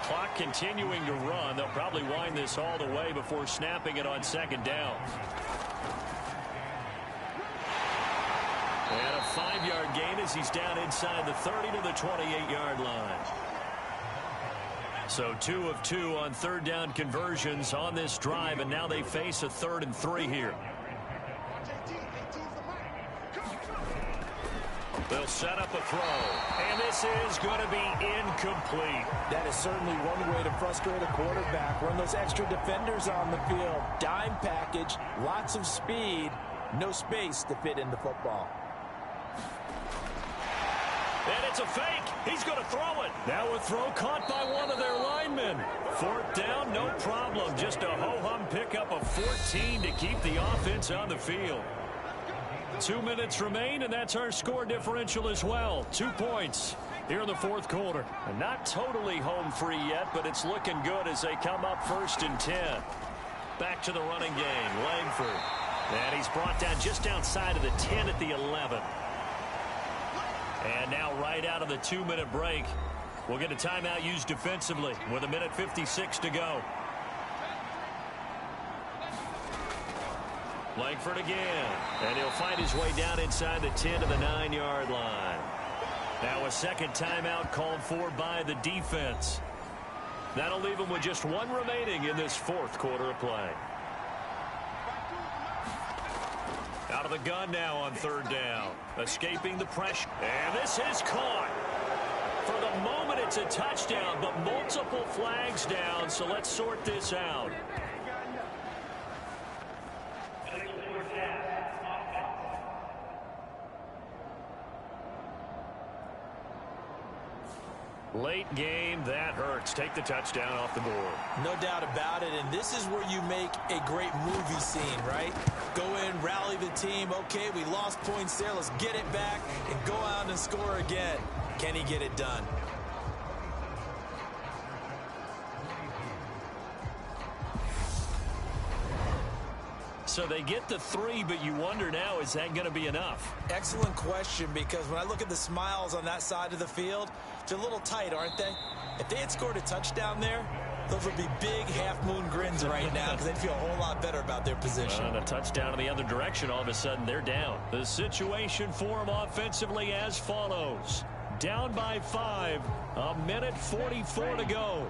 Clock continuing to run. They'll probably wind this all the way before snapping it on second down. And a 5-yard gain as he's down inside the 30 to the 28-yard line. So 2 of 2 on third down conversions on this drive, and now they face a 3rd and 3 here. They'll set up a throw, and this is going to be incomplete. That is certainly one way to frustrate a quarterback. Run those extra defenders on the field. Dime package, lots of speed, no space to fit in the football. And it's a fake. He's going to throw it. Now a throw caught by one of their linemen. 4th down, no problem. Just a ho-hum pickup of 14 to keep the offense on the field. 2 minutes remain, and that's our score differential as well. 2 points here in the 4th quarter. And not totally home free yet, but it's looking good as they come up 1st and 10. Back to the running game, Langford. And he's brought down just outside of the 10 at the 11. And now right out of the 2-minute break, we'll get a timeout used defensively with 1:56 to go. Langford again, and he'll find his way down inside the 10 to the 9-yard line. Now a second timeout called for by the defense. That'll leave him with just 1 remaining in this 4th quarter of play. Out of the gun now on 3rd down. Escaping the pressure. And this is caught. For the moment, it's a touchdown, but multiple flags down, so let's sort this out. Late game, that hurts. Take the touchdown off the board. No doubt about it, and this is where you make a great movie scene, right? Go in, rally the team. Okay, we lost points there. Let's get it back and go out and score again. Can he get it done? So they get the 3, but you wonder now, is that going to be enough? Excellent question, because when I look at the smiles on that side of the field, they're a little tight, aren't they? If they had scored a touchdown there, those would be big half-moon grins right now because they'd feel a whole lot better about their position. And a touchdown in the other direction, all of a sudden they're down. The situation for them offensively as follows. Down by 5, a minute 44 to go.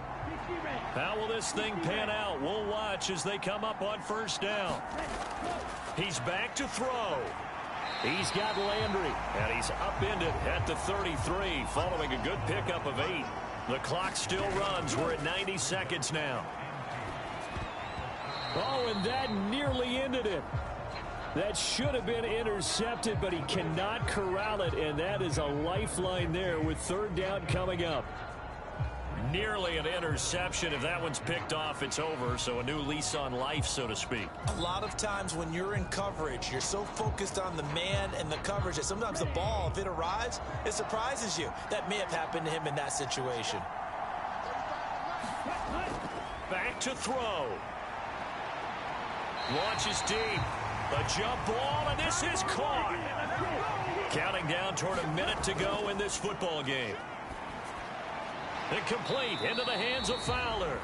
How will this thing pan out? We'll watch as they come up on first down. He's back to throw. He's got Landry, and he's upended at the 33, following a good pickup of 8. The clock still runs. We're at 90 seconds now. Oh, and that nearly ended it. That should have been intercepted, but he cannot corral it, and that is a lifeline there with third down coming up. Nearly an interception. If that one's picked off, it's over. So a new lease on life, so to speak. A lot of times when you're in coverage, you're so focused on the man and the coverage that sometimes the ball, if it arrives, it surprises you. That may have happened to him in that situation. Back to throw. Launches deep. A jump ball, and this is caught. Counting down toward a minute to go in this football game. Incomplete, into the hands of Fowler.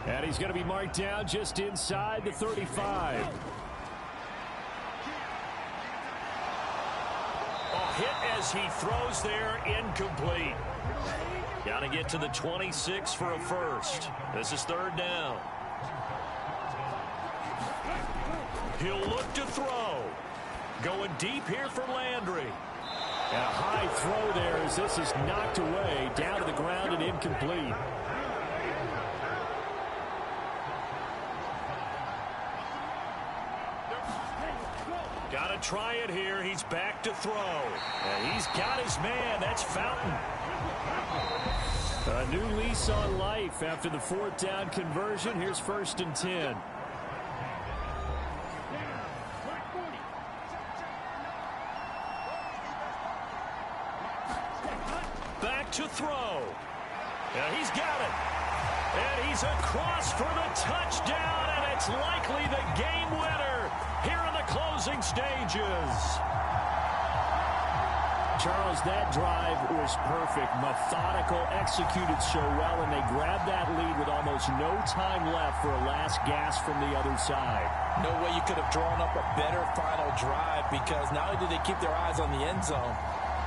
And he's going to be marked down just inside the 35. A hit as he throws there, incomplete. Got to get to the 26 for a first. This is third down. He'll look to throw. Going deep here for Landry. And a high throw there as this is knocked away, down to the ground and incomplete. Got to try it here. He's back to throw. And he's got his man. That's Fountain. A new lease on life after the fourth down conversion. Here's 1st and 10. To throw. Yeah, he's got it. And he's across for the touchdown, and it's likely the game winner here in the closing stages. Charles, that drive was perfect. Methodical, executed so well, and they grabbed that lead with almost no time left for a last gasp from the other side. No way you could have drawn up a better final drive, because not only did they keep their eyes on the end zone,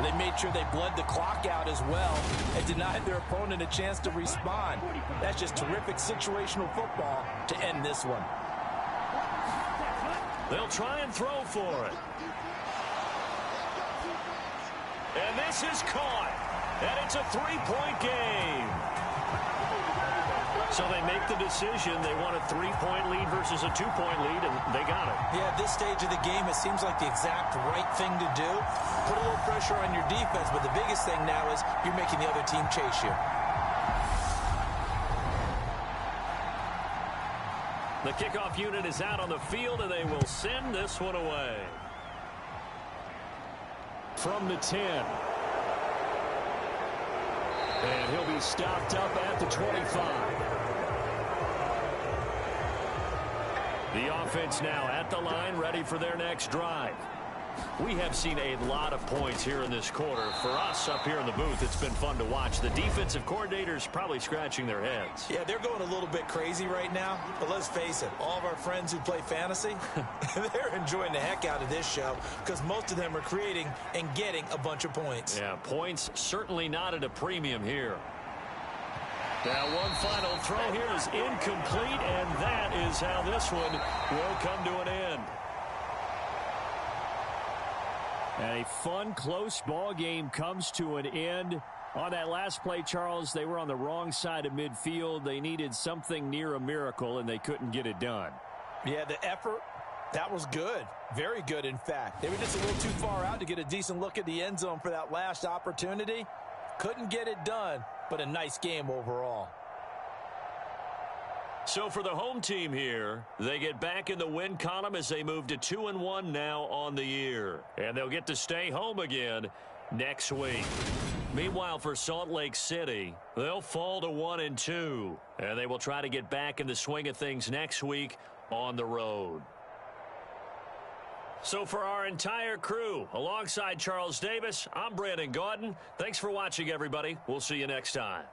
they made sure they bled the clock out as well and denied their opponent a chance to respond. That's just terrific situational football to end this one. They'll try and throw for it. And this is caught. And it's a 3-point game. So they make the decision. They want a 3-point lead versus a 2-point lead, and they got it. Yeah, at this stage of the game, it seems like the exact right thing to do. Put a little pressure on your defense, but the biggest thing now is you're making the other team chase you. The kickoff unit is out on the field, and they will send this one away. From the 10. And he'll be stopped up at the 25. The offense now at the line, ready for their next drive. We have seen a lot of points here in this quarter. For us up here in the booth, it's been fun to watch. The defensive coordinators probably scratching their heads. Yeah, they're going a little bit crazy right now. But let's face it, all of our friends who play fantasy, they're enjoying the heck out of this show because most of them are creating and getting a bunch of points. Yeah, points certainly not at a premium here. Now one final throw here is incomplete, and that is how this one will come to an end. And a fun, close ball game comes to an end. On that last play, Charles, they were on the wrong side of midfield. They needed something near a miracle, and they couldn't get it done. Yeah, the effort That was good. Very good, in fact. They were just a little too far out to get a decent look at the end zone for that last opportunity. Couldn't get it done, but a nice game overall. So for the home team here, they get back in the win column as they move to 2-1 now on the year. And they'll get to stay home again next week. Meanwhile, for Salt Lake City, they'll fall to 1-2. And they will try to get back in the swing of things next week on the road. So for our entire crew, alongside Charles Davis, I'm Brandon Gaudin. Thanks for watching, everybody. We'll see you next time.